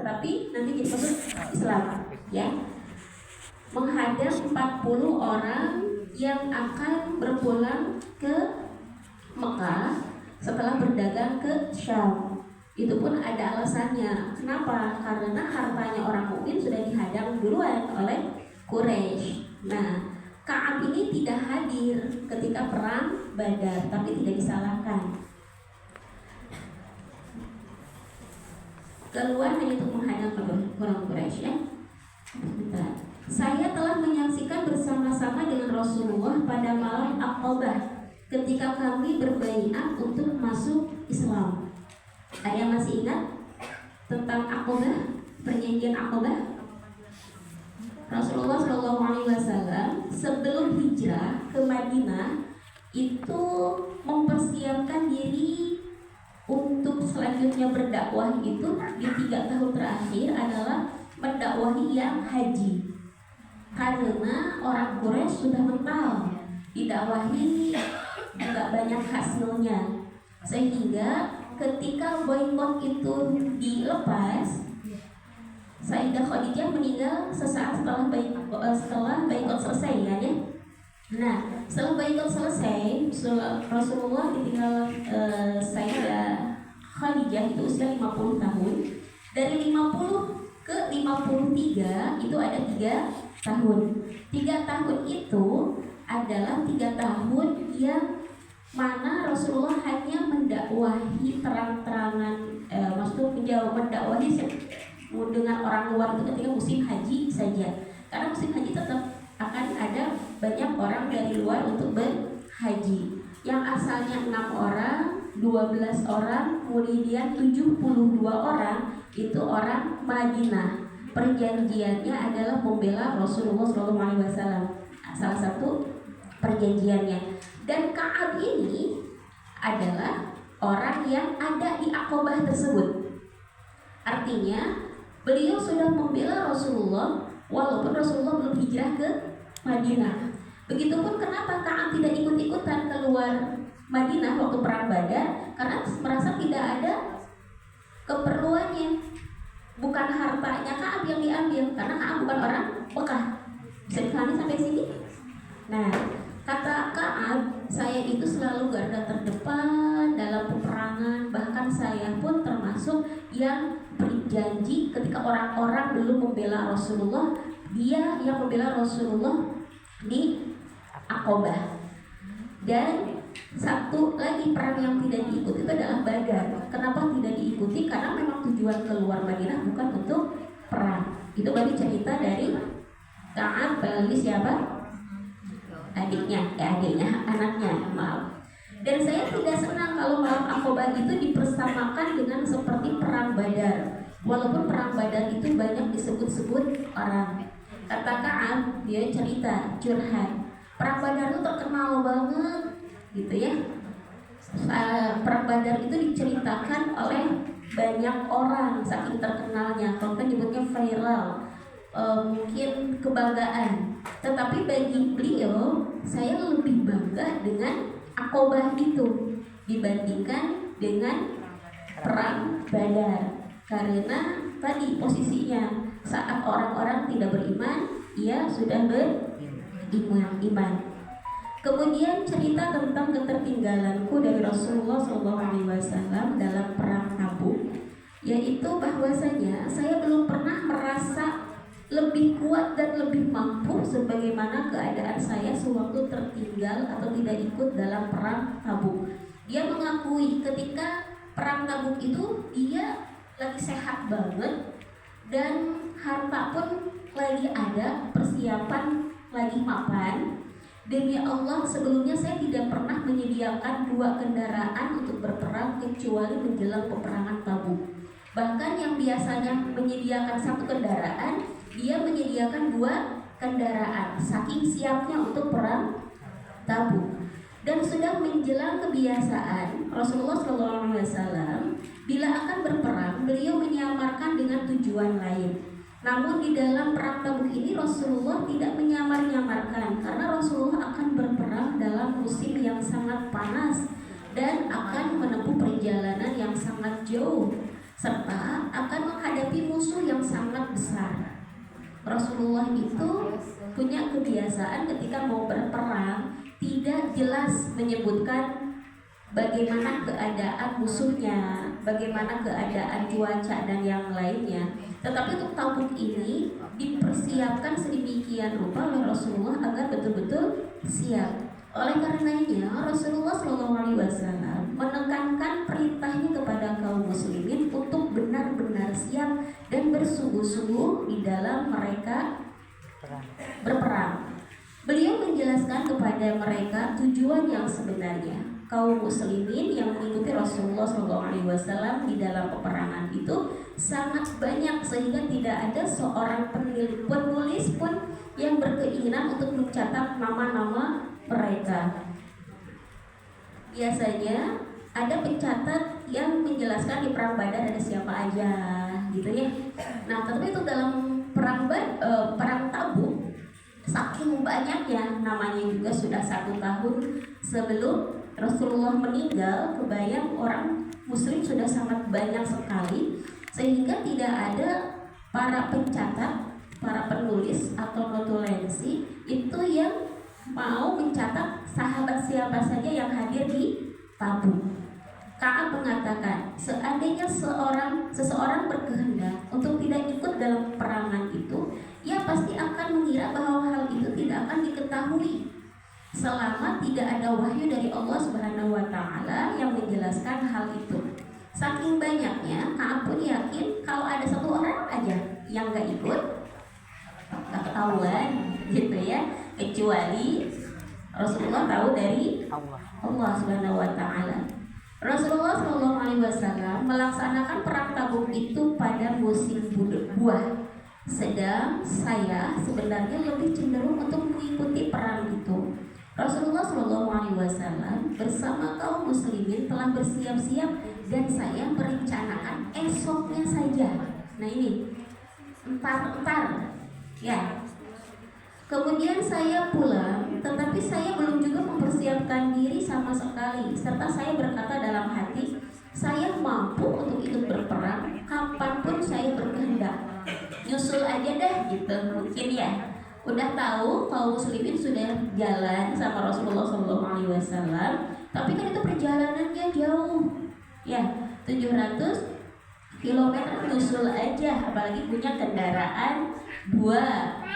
tetapi nanti jadi masuk Islam, ya. Menghadang 40 orang yang akan berpulang ke Mekah setelah berdagang ke Syam. Itu pun ada alasannya. Kenapa? Karena hartanya orang mukmin sudah dihadang duluan oleh Quraisy. Nah, Ka'ab ini tidak hadir ketika perang Badar, tapi tidak disalahkan. Keluar hanya untuk menghadang orang Quraisy, ya. Bentar. Saya telah menyaksikan bersama-sama dengan Rasulullah pada malam Aqabah ketika kami berbaiat untuk masuk Islam. Ada yang masih ingat tentang Aqabah, perjanjian Aqabah? Rasulullah SAW sebelum hijrah ke Madinah itu mempersiapkan diri untuk selanjutnya berdakwah. Itu di 3 tahun terakhir adalah mendakwahi yang haji, karena orang Quraisy sudah mental didakwahi nggak banyak hasilnya, sehingga ketika boikot itu dilepas, Sayyidah Khadijah meninggal sesaat setelah boikot selesai, ya. Nah, setelah boikot selesai, Rasulullah ditinggal Sayyidah Khadijah itu usia 50 tahun. Dari 50 ke 53 itu ada 3 tahun. 3 tahun itu adalah 3 tahun yang mana Rasulullah hanya mendakwahi terang-terangan, maksudnya mendakwahi dengan orang luar itu ketika musim haji saja. Karena musim haji tetap akan ada banyak orang dari luar untuk berhaji. Yang asalnya 6 orang, 12 orang, kemudian 72 orang itu orang Madinah. Perjanjiannya adalah membela Rasulullah SAW. Salah satu perjanjiannya. Dan Ka'ab ini adalah orang yang ada di Aqabah tersebut. Artinya beliau sudah membela Rasulullah walaupun Rasulullah belum hijrah ke Madinah. Begitupun kenapa Ka'ab tidak ikut-ikutan keluar Madinah waktu perang Badar, karena merasa tidak ada keperluannya. Bukan hartanya Ka'ab yang diambil, karena Ka'ab bukan orang Mekah. Bisa dipahami sampai sini? Nah, kata Ka'ab, saya itu selalu garda terdepan dalam peperangan. Bahkan saya pun termasuk yang berjanji ketika orang-orang belum membela Rasulullah, dia yang membela Rasulullah di Aqabah. Dan satu lagi perang yang tidak diikuti itu adalah Badar. Kenapa tidak diikuti? Karena memang tujuan keluar Madinah bukan untuk perang. Itu bagi cerita dari Ka'ab melalui siapa? Anaknya, maaf. Dan saya tidak senang kalau malam Aqabah itu dipersamakan dengan seperti perang Badar. Walaupun perang Badar itu banyak disebut-sebut orang. Kata Ka'ab, dia cerita, curhat, perang Badar itu terkenal banget, gitu ya. Perang Badar itu diceritakan oleh banyak orang, saking terkenalnya. Kalau kan nyebutnya viral, mungkin kebanggaan. Tetapi bagi beliau, saya lebih bangga dengan Aqabah itu dibandingkan dengan perang Badar. Karena tadi posisinya saat orang-orang tidak beriman, ia sudah beriman. Kemudian cerita tentang ketertinggalanku dari Rasulullah SAW dalam perang Tabuk, yaitu bahwasanya saya belum pernah merasa lebih kuat dan lebih mampu sebagaimana keadaan saya sewaktu tertinggal atau tidak ikut dalam perang Tabuk. Dia mengakui ketika perang Tabuk itu dia lagi sehat banget dan harta pun lagi ada, persiapan lagi mapan. Demi Allah, sebelumnya saya tidak pernah menyediakan 2 kendaraan untuk berperang kecuali menjelang peperangan Tabuk. Bahkan yang biasanya menyediakan 1 kendaraan, dia menyediakan 2 kendaraan, saking siapnya untuk perang Tabuk. Dan sudah menjelang kebiasaan Rasulullah SAW bila akan berperang, beliau menyamarkan dengan tujuan lain. Namun di dalam perang Tabuk ini Rasulullah tidak menyamar-nyamarkan, karena Rasulullah akan berperang dalam musim yang sangat panas dan akan menempuh perjalanan yang sangat jauh, serta akan menghadapi musuh Rasulullah itu punya kebiasaan ketika mau berperang tidak jelas menyebutkan bagaimana keadaan musuhnya, bagaimana keadaan cuaca dan yang lainnya. Tetapi untuk Tabuk ini dipersiapkan sedemikian rupa oleh Rasulullah agar betul-betul siap. Oleh karenanya Rasulullah SAW menekankan perintahnya kepada kaum muslimin untuk benar-benar siap dan bersungguh-sungguh di dalam mereka berperang. Beliau menjelaskan kepada mereka tujuan yang sebenarnya. Kaum muslimin yang mengikuti Rasulullah SAW di dalam peperangan itu sangat banyak sehingga tidak ada seorang penulis pun yang berkeinginan untuk mencatat nama-nama mereka. Biasanya ada pencatat yang menjelaskan di perang Badar ada siapa aja, gitu ya. Nah, tapi itu dalam perang Tabuk saking banyaknya, namanya juga sudah 1 tahun sebelum Rasulullah meninggal, kebayang orang muslim sudah sangat banyak sekali, sehingga tidak ada para pencatat, para penulis atau notulensi itu yang mau mencatat sahabat siapa saja yang hadir di Tabuk. Ka'ab mengatakan, seandainya seseorang berkehendak untuk tidak ikut dalam peperangan itu, ia pasti akan mengira bahwa hal itu tidak akan diketahui selama tidak ada wahyu dari Allah Subhanahu wa Ta'ala yang menjelaskan hal itu. Saking banyaknya, Ka'ab pun yakin kalau ada 1 orang aja yang gak ikut, gak ketahuan gitu ya, kecuali Rasulullah tahu dari Allah Subhanahu wa Ta'ala. Rasulullah SAW melaksanakan perang Tabuk itu pada musim buah. Sedang saya sebenarnya lebih cenderung untuk mengikuti perang itu. Rasulullah SAW bersama kaum muslimin telah bersiap-siap dan saya merencanakan esoknya saja. Nah ini, entar ya. Kemudian saya pulang, tetapi saya belum juga mempersiapkan diri sama sekali. Serta saya berkata dalam hati, saya mampu untuk ikut berperang kapanpun saya berkehendak. Nyusul aja deh gitu, mungkin ya. Udah tahu kaum muslimin sudah jalan sama Rasulullah SAW, tapi kan itu perjalanannya jauh, ya 700 km nyusul aja, apalagi punya kendaraan 2.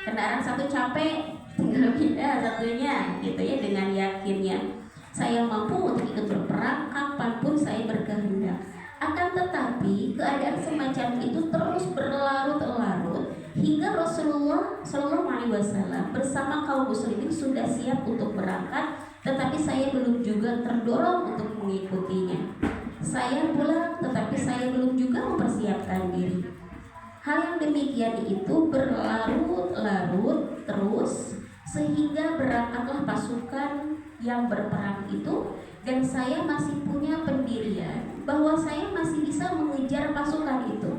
Kendaraan 1 capek, tinggal pindah satunya, gitu ya, dengan yakinnya saya mampu untuk ikut berperang kapanpun saya berkehendak. Akan tetapi keadaan semacam itu terus berlarut-larut hingga Rasulullah SAW bersama kaum muslimin sudah siap untuk berangkat, tetapi saya belum juga terdorong untuk mengikutinya. Saya pulang, tetapi saya belum juga mempersiapkan diri. Hal yang demikian itu berlarut-larut terus sehingga berangkatlah pasukan yang berperang itu, dan saya masih punya pendirian bahwa saya masih bisa mengejar pasukan itu.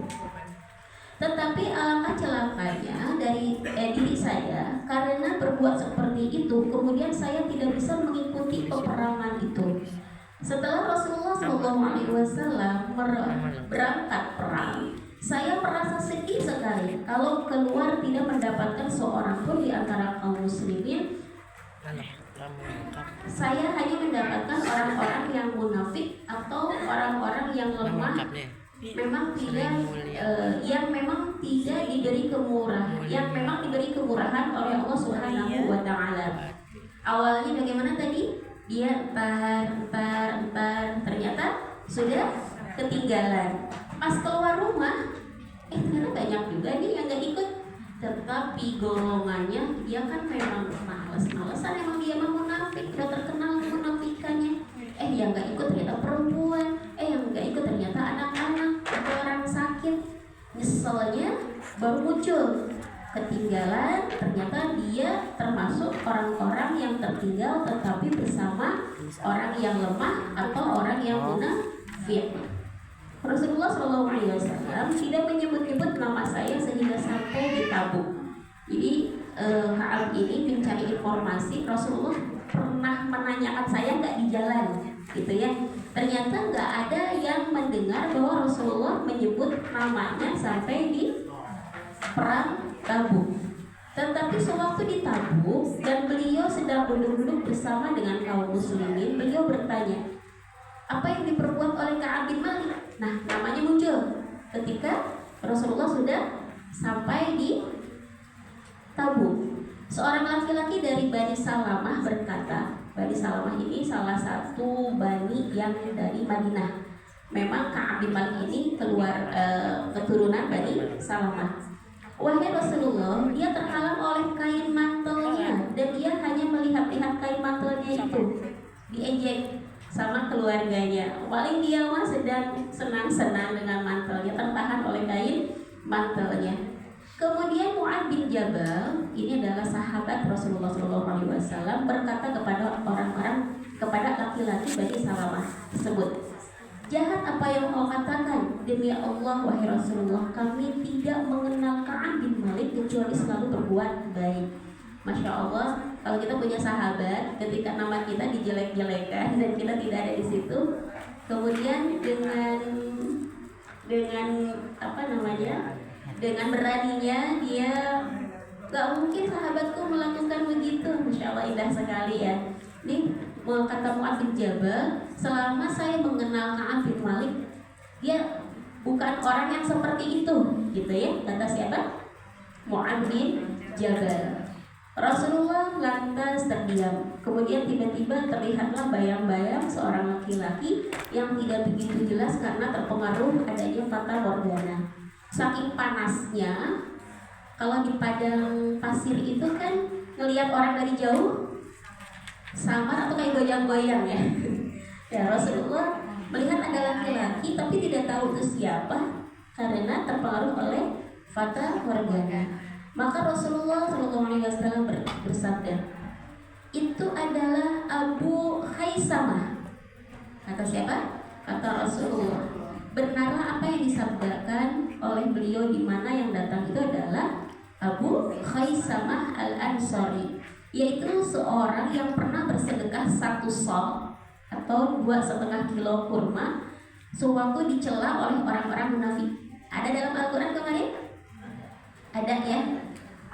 Tetapi alangkah celakanya dari diri saya, karena berbuat seperti itu kemudian saya tidak bisa mengikuti peperangan itu. Setelah Rasulullah SAW berangkat perang, saya merasa sedih sekali kalau keluar tidak mendapatkan seorang pun di antara kaum muslimin. Saya hanya mendapatkan orang-orang yang munafik atau orang-orang yang lemah, memang tidak yang memang tidak diberi kemurahan, yang memang diberi kemurahan oleh Allah Subhanahu wa Ta'ala. Awalnya bagaimana tadi? Dia entar ternyata sudah ketinggalan. Pas keluar rumah, ternyata banyak juga nih yang gak ikut. Tetapi golongannya dia kan memang males-malesan, emang dia mah munafik, udah terkenal munafikannya. Yang gak ikut ternyata perempuan, yang gak ikut ternyata anak-anak atau orang sakit. Nyeselnya baru muncul, ketinggalan, ternyata dia termasuk orang-orang yang tertinggal tetapi bersama orang yang lemah atau orang yang munafik. Rasulullah SAW tidak menyebut-nyebut nama saya sehingga sampai di Tabuk. Jadi Ka'ab ini mencari informasi, Rasulullah pernah menanyakan saya nggak di jalan, gitu ya. Ternyata nggak ada yang mendengar bahwa Rasulullah menyebut namanya sampai di perang Tabuk. Tetapi sewaktu di Tabuk dan beliau sedang duduk-duduk bersama dengan kaum muslimin, beliau bertanya, apa yang diperbuat oleh Ka'ab bin Malik? Nah, namanya muncul ketika Rasulullah sudah sampai di Tabuk. Seorang laki-laki dari Bani Salamah berkata, Bani Salamah ini salah satu bani yang dari Madinah. Memang Ka'ab bin Malik ini keluar keturunan Bani Salamah. Wahai Rasulullah, dia terhalang oleh kain mantelnya dan dia hanya melihat-lihat kain mantelnya itu, diejek sama keluarganya. Paling dia mah sedang senang-senang dengan mantelnya, tertahan oleh kain mantelnya. Kemudian Mu'adz bin Jabal, ini adalah sahabat Rasulullah SAW, berkata kepada orang-orang, kepada laki-laki Bani Salamah tersebut, jahat apa yang kau katakan? Demi Allah, wahai Rasulullah, kami tidak mengenal Ka'ab bin Malik kecuali selalu berbuat baik. Masya Allah, kalau kita punya sahabat, ketika nama kita dijelek-jelekan dan kita tidak ada di situ, kemudian dengan apa namanya, dengan beraninya dia, gak mungkin sahabatku melakukan begitu. Masya Allah, indah sekali ya. Ini mau kata Mu'adz bin Jabal, selama saya mengenal Ka'ab bin Malik, dia bukan orang yang seperti itu, gitu ya, kata siapa? Mu'adz bin Jabal. Rasulullah lantas terdiam. Kemudian tiba-tiba terlihatlah bayang-bayang seorang laki-laki yang tidak begitu jelas karena terpengaruh adanya fata morgana. Saking panasnya, kalau di padang pasir itu kan ngelihat orang dari jauh samar atau kayak goyang-goyang ya. Ya, Rasulullah melihat ada laki-laki tapi tidak tahu itu siapa karena terpengaruh oleh fata morgana. Maka Rasulullah SAW bersabda, itu adalah Abu Khaisamah. Kata siapa? Kata Rasulullah. Benarlah apa yang disabdakan oleh beliau, di mana yang datang itu adalah Abu Khaisamah al-Ansari, yaitu seorang yang pernah bersedekah 1 sok atau 2,5 kilo kurma sewaktu dicela oleh orang-orang munafik. Ada dalam Al-Quran kemarin? Ada ya.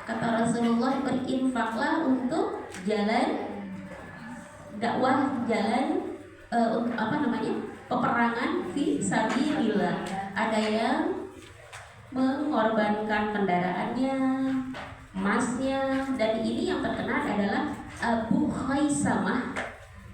Kata Rasulullah, berinfaklah untuk jalan dakwah, jalan peperangan fi sabilillah. Ada yang mengorbankan kendaraannya, emasnya, dan ini yang terkenal adalah Abu Khaisamah.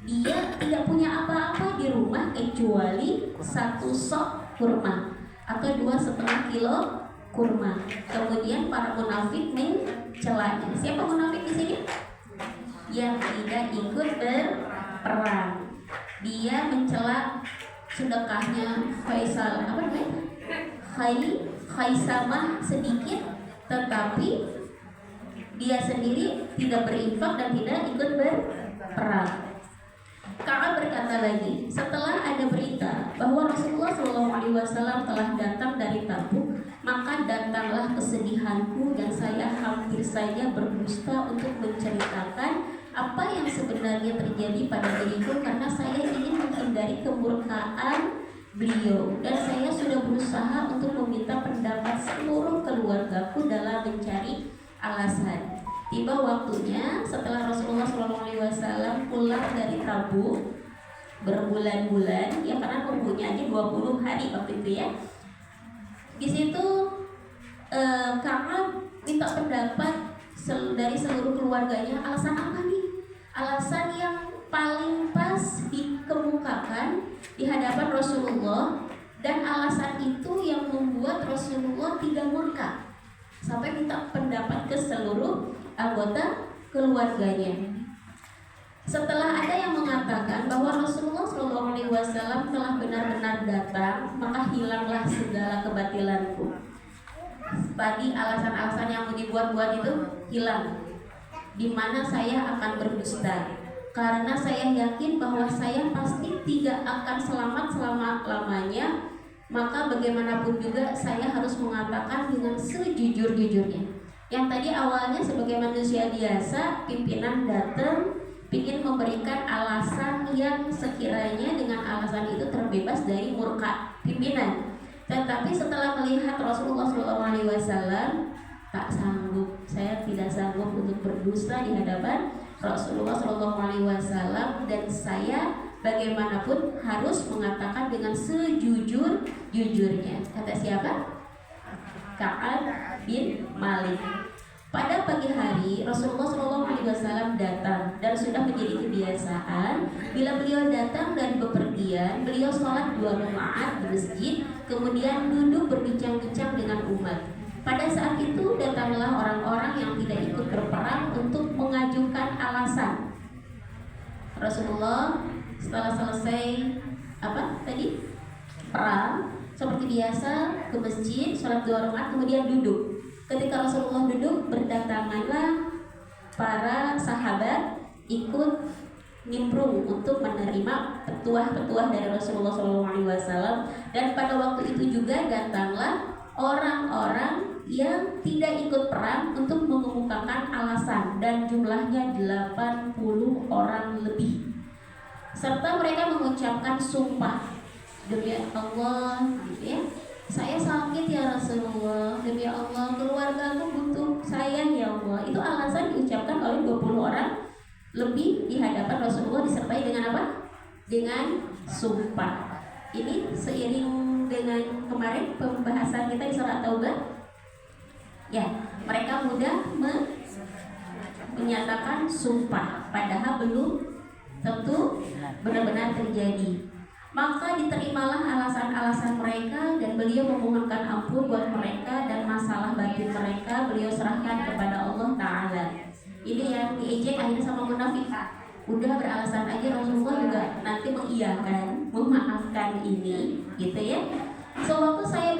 Dia tidak punya apa-apa di rumah kecuali 1 sok kurma atau 2,5 kilo kurma. Kemudian para munafik mencelanya. Siapa munafik di sini? Yang tidak ikut berperang. Dia mencela sedekahnya Khaisamah sedikit, tetapi dia sendiri tidak berinfak dan tidak ikut berperang. Ka'ab berkata lagi, setelah ada berita bahwa Rasulullah SAW telah datang dari Tabuk, maka datanglah kesedihanku dan saya hampir saja berdusta untuk menceritakan apa yang sebenarnya terjadi pada diriku, karena saya ingin menghindari kemurkaan beliau dan saya sudah berusaha untuk meminta pendapat seluruh keluargaku dalam mencari alasan. Tiba waktunya setelah Rasulullah SAW pulang dari Tabuk berbulan-bulan, ya karena kumpulnya aja 20 hari waktu itu ya. Di situ Ka'ab minta pendapat dari seluruh keluarganya, alasan apa nih? Alasan yang paling pas dikemukakan di hadapan Rasulullah, dan alasan itu yang membuat Rasulullah tidak murka sampai minta pendapat ke seluruh anggota keluarganya. Setelah ada yang mengatakan bahwa Rasulullah SAW telah benar-benar datang, maka hilanglah segala kebatilanku. Tadi alasan-alasan yang dibuat-buat itu hilang. Di mana saya akan berdusta, karena saya yakin bahwa saya pasti tidak akan selamat selama-lamanya. Maka bagaimanapun juga saya harus mengatakan dengan sejujur-jujurnya. Yang tadi awalnya sebagai manusia biasa, pimpinan datang ingin memberikan alasan yang sekiranya dengan alasan itu terbebas dari murka pimpinan. Tetapi setelah melihat Rasulullah SAW tak sanggup, saya tidak sanggup untuk berdusta di hadapan Rasulullah SAW, dan saya bagaimanapun harus mengatakan dengan sejujur-jujurnya. Kata siapa? Ka'ab bin Malik. Pada pagi hari Rasulullah SAW datang, dan sudah menjadi kebiasaan bila beliau datang dari bepergian, beliau sholat 2 rakaat di masjid, kemudian duduk berbincang-bincang dengan umat. Pada saat itu datanglah orang-orang yang tidak ikut berperang untuk mengajukan alasan. Rasulullah setelah selesai perang, seperti biasa ke masjid, sholat 2 rakaat, kemudian duduk. Ketika Rasulullah duduk, berdatanganlah para sahabat ikut nimbrung untuk menerima petuah-petuah dari Rasulullah SAW. Dan pada waktu itu juga datanglah orang-orang yang tidak ikut perang untuk mengemukakan alasan, dan jumlahnya 80 orang lebih. Serta mereka mengucapkan sumpah, demi Allah, gitu ya, saya sakit ya Rasulullah, demi Allah keluargaku butuh saya ya Allah. Itu alasan diucapkan oleh 20 orang lebih di hadapan Rasulullah, disertai dengan apa? Dengan sumpah. Ini seiring dengan kemarin pembahasan kita di surat Taubah. Ya, mereka mudah menyatakan sumpah padahal belum tentu benar-benar terjadi. Maka diterimalah alasan-alasan mereka, dan beliau memohonkan ampun buat mereka, dan masalah batin mereka beliau serahkan kepada Allah Ta'ala. Ini yang diejek akhirnya sama munafik. Udah beralasan aja, Rasulullah juga nanti mengiyakan, memaafkan ini, gitu ya. Sewaktu saya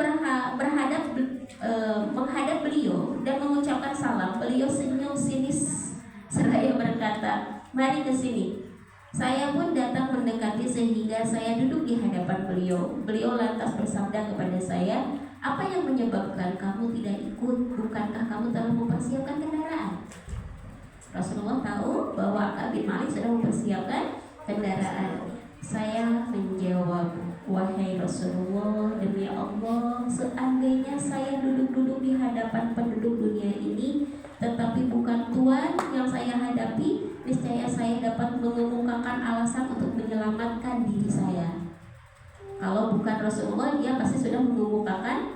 menghadap beliau dan mengucapkan salam, beliau senyum sinis seraya berkata, mari ke sini. Saya pun datang mendekati sehingga saya duduk di hadapan beliau. Beliau lantas bersabda kepada saya, apa yang menyebabkan kamu tidak ikut? Bukankah kamu telah mempersiapkan kendaraan? Rasulullah tahu bahwa Ka'ab bin Malik sudah mempersiapkan kendaraan. Saya menjawab, wahai Rasulullah, demi Allah, seandainya saya duduk-duduk di hadapan penduduk dunia ini, tetapi bukan Tuhan yang saya hadapi, niscaya saya dapat mengemukakan alasan untuk menyelamatkan diri saya. Kalau bukan Rasulullah, dia pasti sudah mengemukakan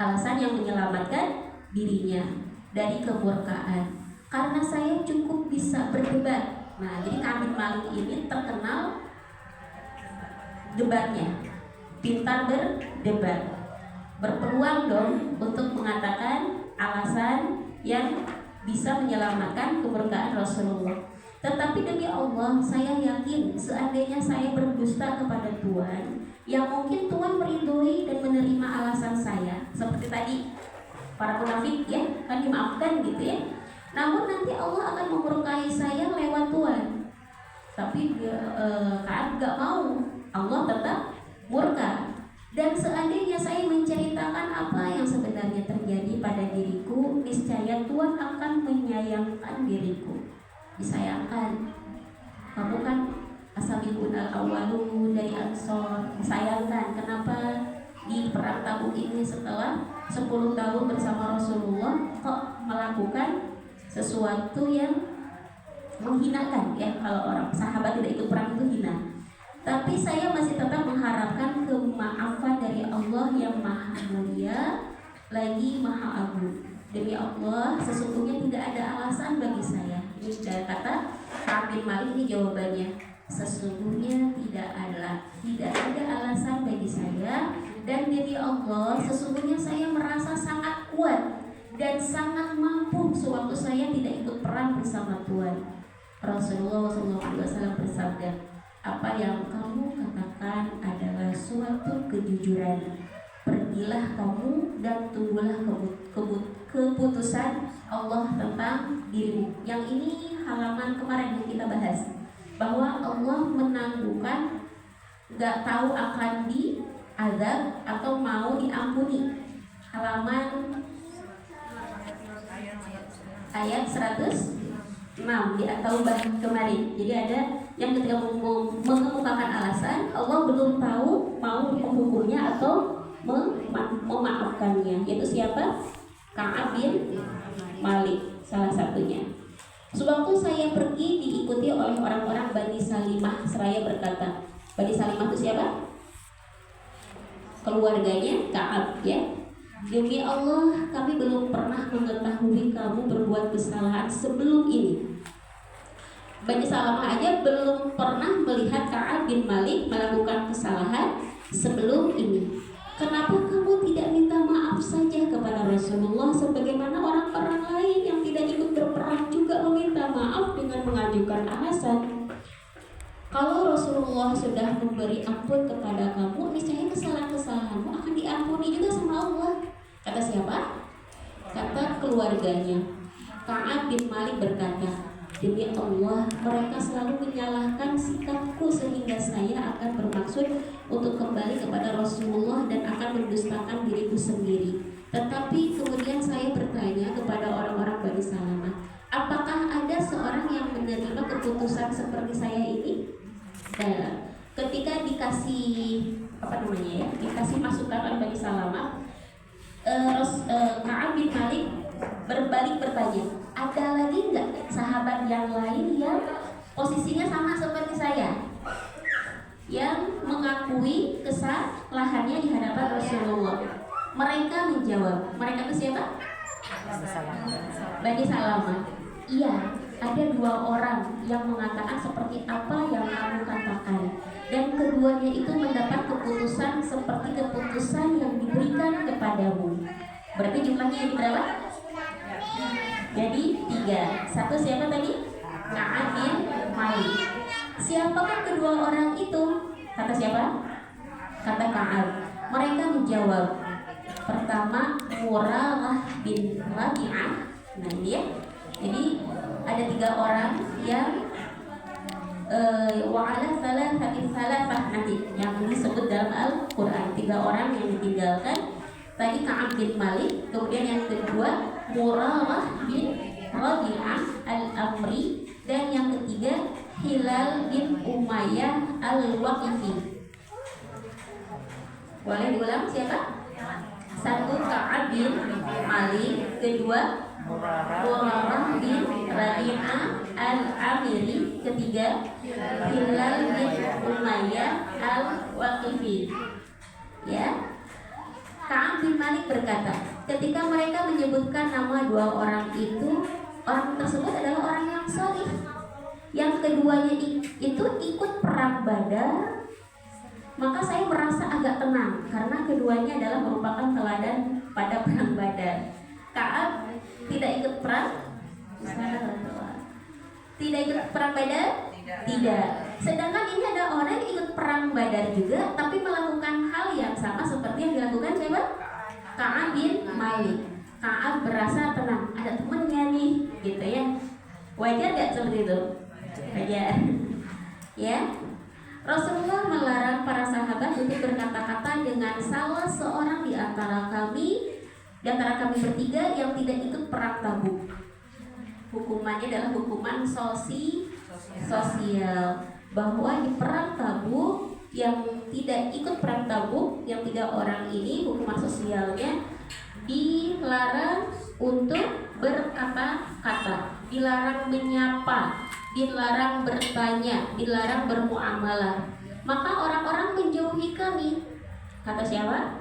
alasan yang menyelamatkan dirinya dari kemurkaan. Karena saya cukup bisa berdebat. Nah, jadi Ka'ab bin Malik ini terkenal debatnya, pintar berdebat, berpeluang dong untuk mengatakan alasan yang bisa menyelamatkan kemurkaan Rasulullah. Tetapi demi Allah, saya yakin seandainya saya berdusta kepada Tuhan, yang mungkin Tuhan meridhoi dan menerima alasan saya. Seperti tadi para munafik ya, kan dimaafkan gitu ya. Namun nanti Allah akan memurkai saya lewat Tuhan. Tapi Ka'ab gak mau, Allah tetap murka. Dan seandainya saya menceritakan apa yang sebenarnya terjadi pada diriku, niscaya Tuhan akan menyayangkan diriku. Disayangkan. Kamu kan as-sabiqun al-awwalun dari Ansor. Disayangkan. Kenapa di perang Tabuk ini setelah 10 tahun bersama Rasulullah kok melakukan sesuatu yang menghinakan ya? Kalau orang sahabat tidak ikut perang itu hina. Tapi saya masih tetap mengharapkan kemaafan dari Allah yang maha mulia lagi maha agung. Demi Allah, sesungguhnya tidak ada alasan bagi saya. Ini kata Ka'ab bin Malik, ini jawabannya. Sesungguhnya tidak ada alasan bagi saya, dan demi Allah sesungguhnya saya merasa sangat kuat dan sangat mampu sewaktu saya tidak ikut perang bersama Tuhan. Rasulullah SAW bersabda, apa yang kamu katakan adalah suatu kejujuran. Pergilah kamu dan tunggulah keputusan Allah tentang dirimu. Yang ini halaman kemarin yang kita bahas, bahwa Allah menangguhkan, gak tahu akan diazab atau mau diampuni. Halaman ayat 106 di At-Taubah kemarin. Jadi ada yang ketika mengemukakan alasan, Allah belum tahu mau menghukumnya atau memaafkannya. Yaitu siapa? Ka'ab bin Malik salah satunya. Sewaktu saya pergi diikuti oleh orang-orang Bani Salimah, seraya berkata, Bani Salimah itu siapa? Keluarganya Ka'ab, ya. Demi Allah, kami belum pernah mengetahui kamu berbuat kesalahan sebelum ini. Bani Salamah aja belum pernah melihat Ka'ab bin Malik melakukan kesalahan sebelum ini. Kenapa kamu tidak minta maaf saja kepada Rasulullah sebagaimana orang-orang lain yang tidak ikut berperang juga meminta maaf dengan mengajukan alasan? Kalau Rasulullah sudah memberi ampun kepada kamu, niscaya kesalahan-kesalahanmu akan diampuni juga sama Allah. Kata siapa? Kata keluarganya. Ka'ab bin Malik berkata, demi Allah, mereka selalu menyalahkan sikapku sehingga saya akan bermaksud untuk kembali kepada Rasulullah dan akan mendustakan diriku sendiri. Tetapi kemudian saya bertanya kepada orang-orang Bani Salamah, apakah ada seorang yang menerima keputusan seperti saya ini? Dan ketika dikasih dikasih masukan oleh Bani Salamah, Ka'ab bin Malik berbalik bertanya, ada lagi nggak sahabat yang lain yang posisinya sama seperti saya, yang mengakui kesalahannya di hadapan Rasulullah? Mereka menjawab, mereka itu siapa? Bani Salamah. Iya, ada 2 orang yang mengatakan seperti apa yang kamu katakan, dan keduanya itu mendapat keputusan seperti keputusan yang diberikan kepadamu. Berarti jumlahnya yang berapa? Jadi 3. Satu siapa tadi? Ka'ab bin Malik. Siapakah kedua orang itu? Kata siapa? Kata Ka'ab. Mereka menjawab, pertama Murarah bin Rabi'ah. Nah dia. Jadi ada 3 orang yang wa'ala salasah nanti yang disebut dalam Al-Quran. 3 orang yang ditinggalkan. Tadi Ka'ab bin Malik, kemudian yang kedua Murarah bin Rabi'ah al-Amri, dan yang ketiga Hilal bin Umayyah al-Waqifi. Boleh diulang siapa? 1 Ka'ab bin Malik, kedua Murarah bin Rabi'ah al-Amri, ketiga Hilal bin Umayyah al-Waqifi. Ya. Ka'ab bin Malik berkata, ketika mereka menyebutkan nama 2 orang itu, orang tersebut adalah orang yang salih. Yang keduanya itu ikut perang Badar, maka saya merasa agak tenang karena keduanya adalah merupakan teladan pada perang Badar. Ka'ab tidak ikut perang? Tidak ikut perang Badar? Tidak. Sedangkan ini ada orang yang ikut perang Badar juga, tapi melakukan hal yang sama seperti yang dilakukan siapa? Ka'ab bin Malik. Ka'ab berasa tenang, ada temennya nih, gitu ya. Wajar gak seperti itu? Wajar. Ya. Rasulullah melarang para sahabat untuk berkata-kata dengan salah seorang di antara kami bertiga yang tidak ikut perang Tabuk. Hukumannya adalah hukuman sosial, bahwa di perang Tabuk yang tidak ikut perang Tabuk, yang 3 orang ini hukuman sosialnya dilarang untuk berkata-kata, dilarang menyapa, dilarang bertanya, dilarang bermuamalah. Maka orang-orang menjauhi kami. Kata siapa?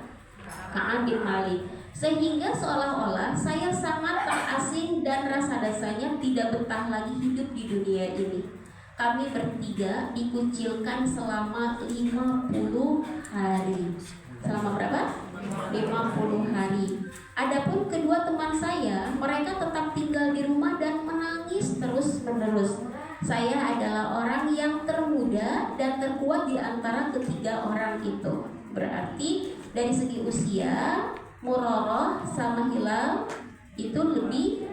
Ka'ab bin Malik. Sehingga seolah-olah saya sangat terasing dan rasa rasanya tidak betah lagi hidup di dunia ini. Kami bertiga dikucilkan selama 50 hari. Selama berapa? 50 hari. Adapun kedua teman saya, mereka tetap tinggal di rumah dan menangis terus-menerus. Saya adalah orang yang termuda dan terkuat di antara ketiga orang itu. Berarti dari segi usia, Murarah sama Hilal itu lebih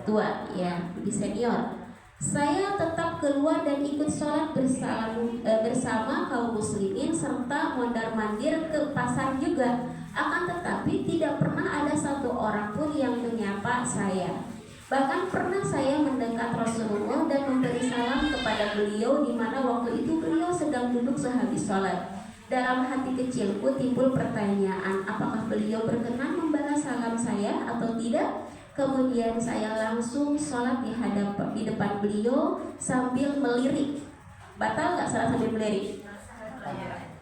tua, ya, lebih senior. Saya tetap keluar dan ikut sholat bersama kaum muslimin serta mondar-mandir ke pasar juga. Akan tetapi tidak pernah ada satu orang pun yang menyapa saya. Bahkan pernah saya mendekat Rasulullah dan memberi salam kepada beliau di mana waktu itu beliau sedang duduk sehabis sholat. Dalam hati kecilku timbul pertanyaan, apakah beliau berkenan membalas salam saya atau tidak? Kemudian saya langsung sholat di depan beliau sambil melirik. Batal nggak salat sambil melirik?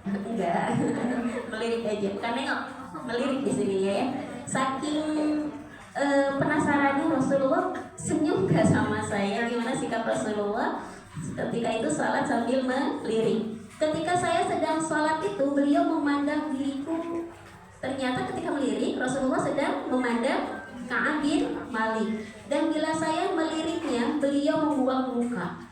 Enggak, melirik aja, bukan nengok, melirik di sini ya. Saking penasarannya Rasulullah senyum gak sama saya, gimana sikap Rasulullah ketika itu sholat sambil melirik. Ketika saya sedang sholat itu, beliau memandang diriku. Ternyata ketika melirik, Rasulullah sedang memandang Ka'ab bin Malik. Dan bila saya meliriknya, beliau membuang muka.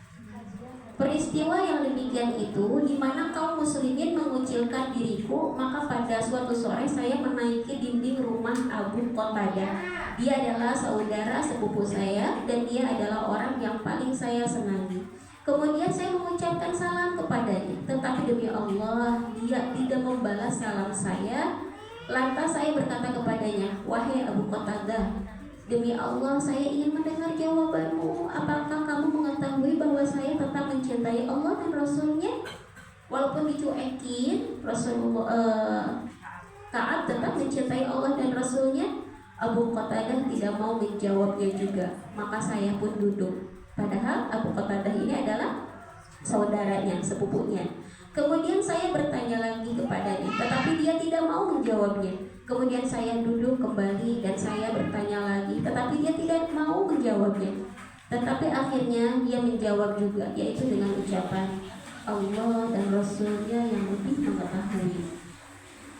Peristiwa yang demikian itu, di mana kaum muslimin mengucilkan diriku, maka pada suatu sore saya menaiki dinding rumah Abu Qatadah. Dia adalah saudara sepupu saya, dan dia adalah orang yang paling saya senangi. Kemudian saya mengucapkan salam kepadanya, tetapi demi Allah dia tidak membalas salam saya. Lantas saya berkata kepadanya, wahai Abu Qatadah, demi Allah saya ingin mendengar jawabanmu. Apakah kamu mengetahui bahwa saya tetap mencintai Allah dan Rasulnya? Walaupun dicuekin, Rasulullah Ka'ab tetap mencintai Allah dan Rasulnya. Abu Qatadah tidak mau menjawabnya juga. Maka saya pun duduk. Padahal Abu Qatadah ini adalah saudaranya, sepupunya. Kemudian saya bertanya lagi kepadanya, tetapi dia tidak mau menjawabnya. Kemudian saya duduk kembali dan saya bertanya lagi, tetapi dia tidak mau menjawabnya. Tetapi akhirnya dia menjawab juga, yaitu dengan ucapan, Allah dan Rasulnya yang lebih mengetahui.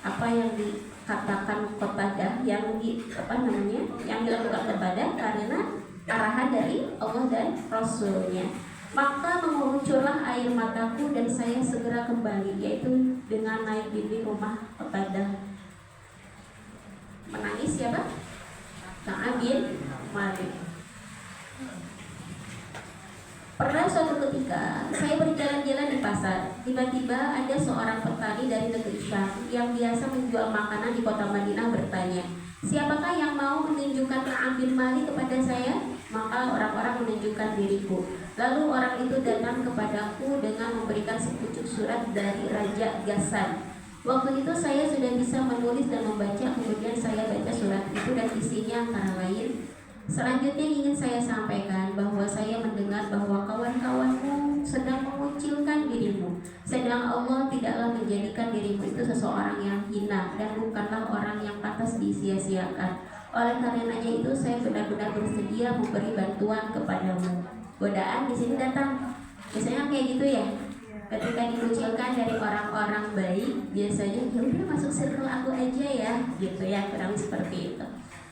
Apa yang dikatakan Qatadah, yang dilakukan Qatadah karena arahan dari Allah dan Rasulnya. Maka mengucurlah air mataku dan saya segera kembali, yaitu dengan naik dinding rumah Qatadah. Menangis siapa? Ka'ab bin Malik. Pernah suatu ketika saya berjalan-jalan di pasar. Tiba-tiba ada seorang petani dari negeri Syam yang biasa menjual makanan di kota Madinah bertanya, siapakah yang mau menunjukkan Ka'ab bin Malik kepada saya? Maka orang-orang menunjukkan diriku. Lalu orang itu datang kepadaku dengan memberikan sepucuk surat dari Raja Ghassan. Waktu itu saya sudah bisa menulis dan membaca. Kemudian saya baca surat itu dan isinya antara lain, selanjutnya ingin saya sampaikan bahwa saya mendengar bahwa kawan-kawanmu sedang mengucilkan dirimu, sedang Allah tidaklah menjadikan dirimu itu seseorang yang hina dan bukanlah orang yang pantas disia-siakan. Oleh karenanya itu saya benar-benar bersedia memberi bantuan kepadamu. Godaan di sini datang. Biasanya kayak gitu ya. Ketika dikucilkan dari orang-orang baik, biasanya ya udah masuk circle aku aja ya, gitu ya, kurang seperti itu.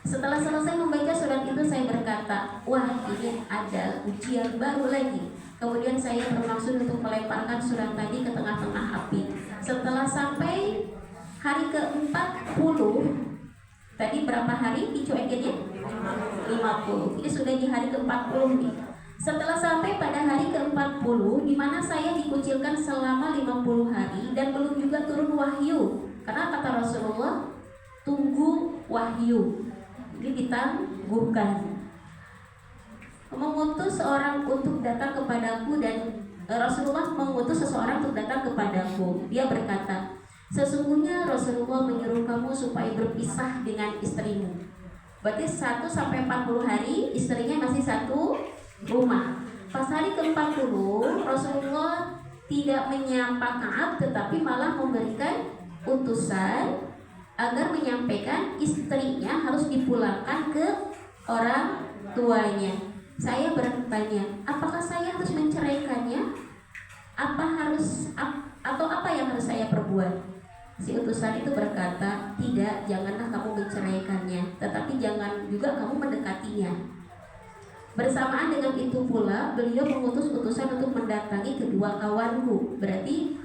Setelah selesai membaca surat itu saya berkata, wah ini ada ujian baru lagi. Kemudian saya bermaksud untuk melemparkan surat tadi ke tengah-tengah api. Setelah sampai hari ke-40, tadi berapa hari dicuekinnya? 50. Ini sudah di hari ke-40 nih. Setelah sampai pada hari ke-40, di mana saya dikucilkan selama 50 hari dan belum juga turun wahyu. Karena kata Rasulullah, tunggu wahyu. Jadi ditangguhkan. Mengutus seorang untuk datang kepadaku dan Rasulullah mengutus seseorang untuk datang kepadaku. Dia berkata, sesungguhnya Rasulullah menyuruh kamu supaya berpisah dengan istrimu. Berarti 1 sampai 40 hari istrinya masih satu rumah. Pas hari ke-40 Rasulullah tidak menyapa Ka'ab, tetapi malah memberikan utusan agar menyampaikan istrinya harus dipulangkan ke orang tuanya. Saya bertanya, apakah saya harus menceraikannya? Atau apa yang harus saya perbuat? Si utusan itu berkata, tidak, janganlah kamu menceraikannya, tetapi jangan juga kamu mendekatinya. Bersamaan dengan itu pula beliau mengutus utusan untuk mendatangi kedua kawanku. Berarti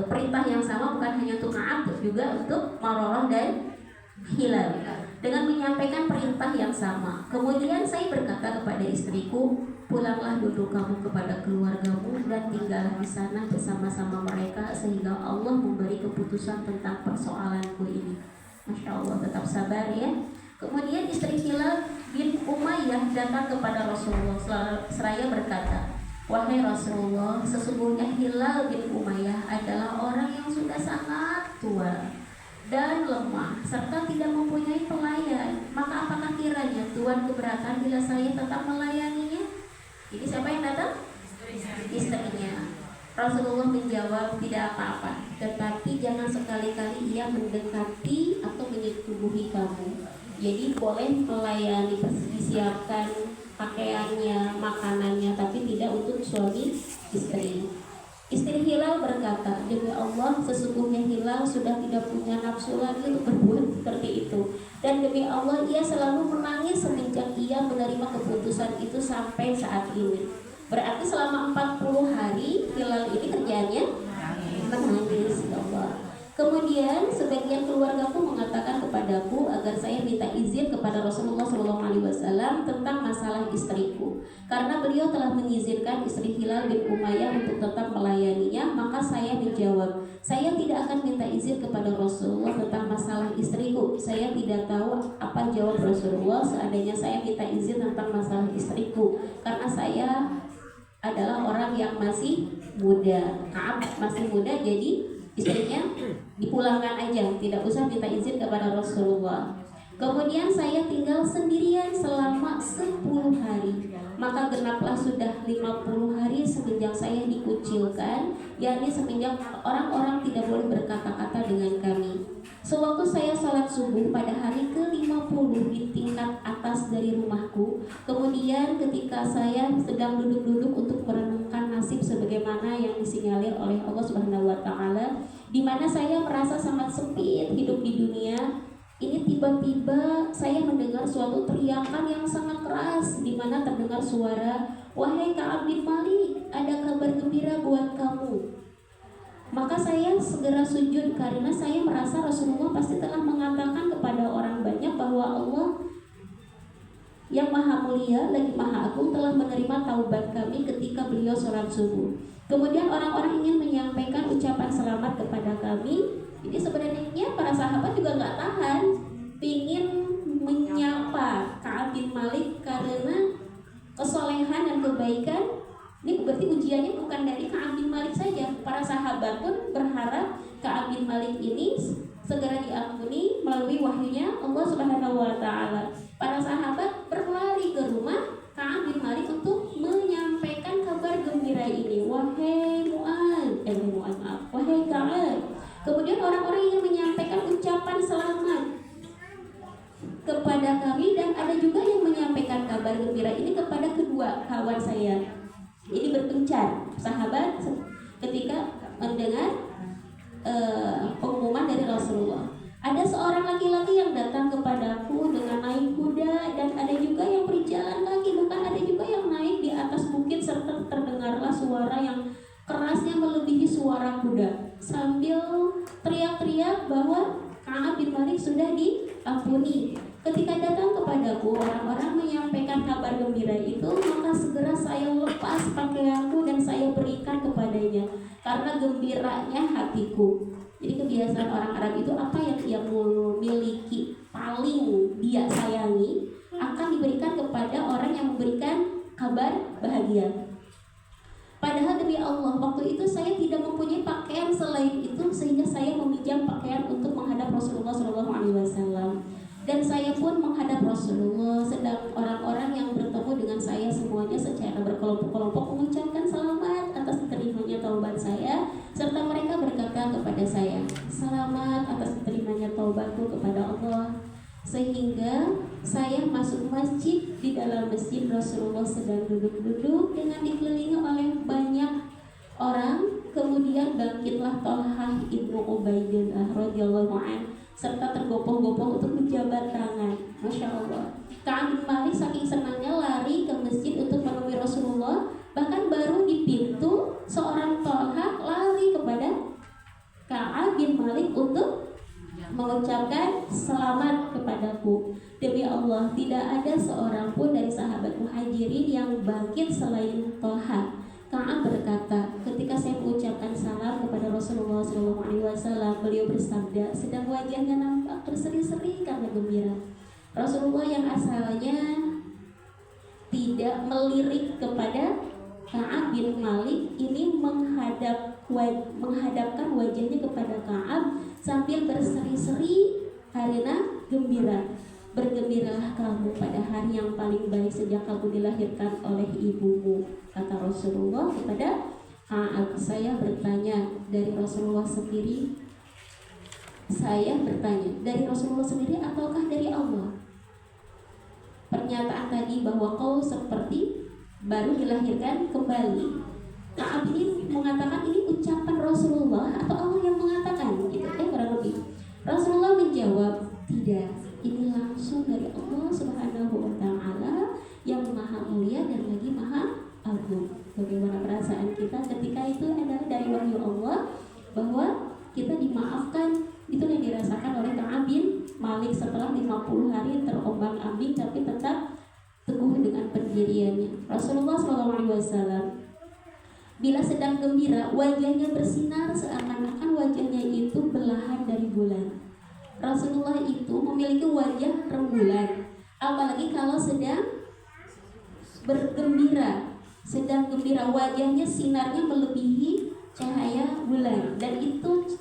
perintah yang sama bukan hanya untuk Ka'ab, juga untuk Mararah dan Hilal, dengan menyampaikan perintah yang sama. Kemudian saya berkata kepada istriku, pulanglah dulu kamu kepada keluargamu dan tinggallah di sana bersama-sama mereka sehingga Allah memberi keputusan tentang persoalanku ini. Masya Allah, tetap sabar ya. Kemudian istri Hilal bin Umayyah datang kepada Rasulullah seraya berkata, Wahai Rasulullah, sesungguhnya Hilal bin Umayyah adalah orang yang sudah sangat tua dan lemah serta tidak mempunyai pelayan. Maka apakah kiranya Tuhan keberatan bila saya tetap melayaninya? Jadi siapa yang datang? Istrinya. Rasulullah menjawab, tidak apa-apa, tetapi jangan sekali-kali ia mendekati atau menyetubuhi kamu. Jadi boleh melayani, disiapkan pakaiannya, makanannya, tapi tidak untuk suami istri. Istri Hilal berkata, demi Allah, sesungguhnya Hilal sudah tidak punya nafsu lagi untuk berbuat seperti itu. Dan demi Allah, ia selalu menangis semenjak ia menerima keputusan itu sampai saat ini. Berarti selama 40 hari Hilal ini kerjanya menangis, ya Allah. Kemudian sebagian keluargaku mengatakan kepadaku agar saya minta izin kepada Rasulullah SAW tentang masalah istriku. Karena beliau telah mengizinkan istri Hilal bin Umayyah untuk tetap melayaninya, maka saya menjawab, saya tidak akan minta izin kepada Rasulullah tentang masalah istriku. Saya tidak tahu apa jawab Rasulullah seandainya saya minta izin tentang masalah istriku, karena saya adalah orang yang masih muda. Kaab masih muda, jadi istrinya dipulangkan aja, tidak usah minta izin kepada Rasulullah. Kemudian saya tinggal sendirian selama 10 hari. Maka genaplah sudah 50 hari semenjak saya dikucilkan, yakni semenjak orang-orang tidak boleh berkata-kata dengan kami. Sewaktu saya sholat subuh pada hari ke-50 di tingkat atas dari rumahku, kemudian ketika saya sedang duduk-duduk untuk merenungkan nasib sebagaimana yang disinyalir oleh Allah Subhanahu wa Ta'ala, di mana saya merasa sangat sempit hidup di dunia. Ini tiba-tiba saya mendengar suatu teriakan yang sangat keras, di mana terdengar suara, wahai Ka'ab bin Malik, ada kabar gembira buat kamu. Maka saya segera sujud karena saya merasa Rasulullah pasti telah mengatakan kepada orang banyak bahwa Allah yang maha mulia lagi maha agung telah menerima taubat kami ketika beliau sholat subuh. Kemudian orang-orang ingin menyampaikan ucapan selamat kepada kami. Jadi sebenarnya para sahabat juga nggak tahan, ingin menyapa Ka'ab bin Malik karena kesolehan dan kebaikan. Ini berarti ujiannya bukan dari Ka'ab bin Malik saja. Para sahabat pun berharap Ka'ab bin Malik ini segera diampuni melalui wahyunya Allah Subhanahu wa Ta'ala. Para sahabat berlari ke rumah Ka'ab bin Malik untuk menyampaikan kabar gembira ini. Wahai Ka'ab. Kemudian orang-orang ingin menyampaikan ucapan selamat kepada kami, dan ada juga yang menyampaikan kabar gembira ini kepada kedua kawan saya. Jadi berpencar sahabat ketika mendengar pengumuman dari Rasulullah. Ada seorang laki-laki yang datang kepadaku dengan naik kuda, dan ada juga yang berjalan kaki, bahkan ada juga yang naik di atas bukit, serta terdengarlah suara yang kerasnya melebihi suara kuda, sambil teriak-teriak bahwa Ka'ab bin Malik sudah diampuni. Ketika datang kepadaku orang-orang menyampaikan kabar gembira itu, maka segera saya lepas pakaianku dan saya berikan kepadanya, karena gembiranya hatiku. Jadi kebiasaan orang Arab itu apa yang ia miliki paling dia sayangi akan diberikan kepada orang yang memberikan kabar bahagia. Padahal demi Allah, waktu itu saya tidak mempunyai pakaian selain itu, sehingga saya meminjam pakaian untuk menghadap Rasulullah SAW. Dan saya pun menghadap Rasulullah, sedang orang-orang yang bertemu dengan saya semuanya secara berkelompok-kelompok mengucapkan selamat atas diterimanya taubat saya, serta mereka berkata kepada saya, selamat atas diterimanya taubatku kepada Allah. Sehingga saya masuk masjid. Di dalam masjid Rasulullah sedang duduk-duduk dengan dikelilingi oleh banyak orang. Kemudian bangkitlah Thalhah ibnu Ubaidillah radhiyallahu anhu serta tergopoh-gopoh untuk menjabat tangan. Masya Allah. Ka'ab bin Malik saking senangnya lari ke masjid untuk menemui Rasulullah. Bahkan baru di pintu, seorang Thalhah lari kepada Ka'ab bin Malik untuk mengucapkan selamat kepadaku. Demi Allah, tidak ada seorang pun dari sahabat muhajirin yang bangkit selain Thalhah. Ka'ab berkata, ketika saya mengucapkan salam kepada Rasulullah SAW, beliau bersabda, sedang wajahnya nampak berseri-seri karena gembira. Rasulullah yang asalnya tidak melirik kepada Ka'ab bin Malik ini menghadapkan wajahnya kepada Ka'ab sambil berseri-seri karena gembira. Bergembiralah kamu pada hari yang paling baik sejak kamu dilahirkan oleh ibumu, kata Rasulullah kepada Ka'ab. Saya bertanya dari Rasulullah sendiri. Saya bertanya dari Rasulullah sendiri ataukah dari Allah? Pernyataan tadi bahwa kau seperti baru dilahirkan kembali, Ka'ab ini mengatakan ini ucapan Rasulullah atau Allah yang mengatakan, gitu ya kurang lebih. Rasulullah menjawab, tidak, ini langsung dari Allah Subhanahu wa Ta'ala yang maha mulia dan lagi maha agung. Bagaimana perasaan kita ketika itu adalah dari wahyu Allah bahwa kita dimaafkan. Itu yang dirasakan oleh Ka'ab bin Malik setelah 50 hari terombang-ambing tapi tetap teguh dengan pendiriannya. Rasulullah SAW bila sedang gembira, wajahnya bersinar seakan-akan wajahnya itu belahan dari bulan. Rasulullah itu memiliki wajah rembulan, apalagi kalau sedang bergembira, sedang gembira, wajahnya sinarnya melebihi cahaya bulan. Dan itu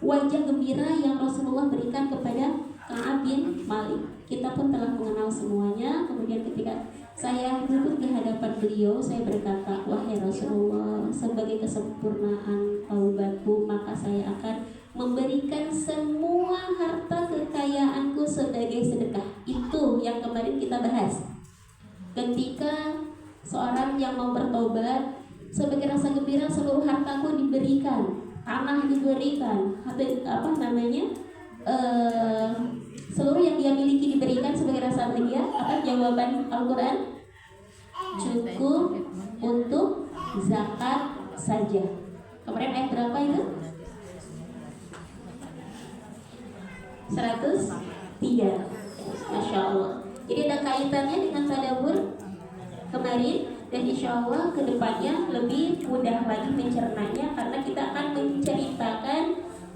wajah gembira yang Rasulullah berikan kepada Ka'ab bin Malik. Kita pun telah mengenal semuanya. Kemudian ketika saya duduk di hadapan beliau, saya berkata, wahai Rasulullah, sebagai kesempurnaan taubatku, maka saya akan memberikan semua harta kekayaanku sebagai sedekah. Itu yang kemarin kita bahas. Ketika seorang yang mau bertobat, sebagai rasa gembira seluruh hartaku diberikan, tanah diberikan, seluruh yang dia miliki diberikan sebagai rasa bahagia. Apa jawaban Al-Quran? Cukup untuk zakat saja. Kemarin ayat berapa itu? 103. Masya Allah. Jadi ada kaitannya dengan tadabbur kemarin, dan insya Allah kedepannya lebih mudah lagi mencernanya karena kita akan menceritakan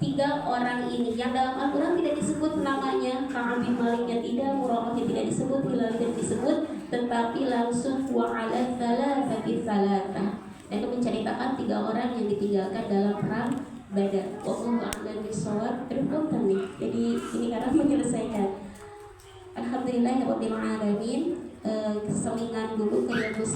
3 orang ini yang dalam Al-Quran tidak disebut namanya. Ka'ab bin Maliknya tidak, Murarahnya tidak disebut, Hilal tidak disebut, tetapi langsung wa'ala thalathati thalatha, dan itu menceritakan 3 orang yang ditinggalkan dalam perang Badar. Wallahu a'lam bishawab. Berikutnya nih, jadi ini karena menyelesaikan. Alhamdulillahirabbil alamin. Selingan dulu ke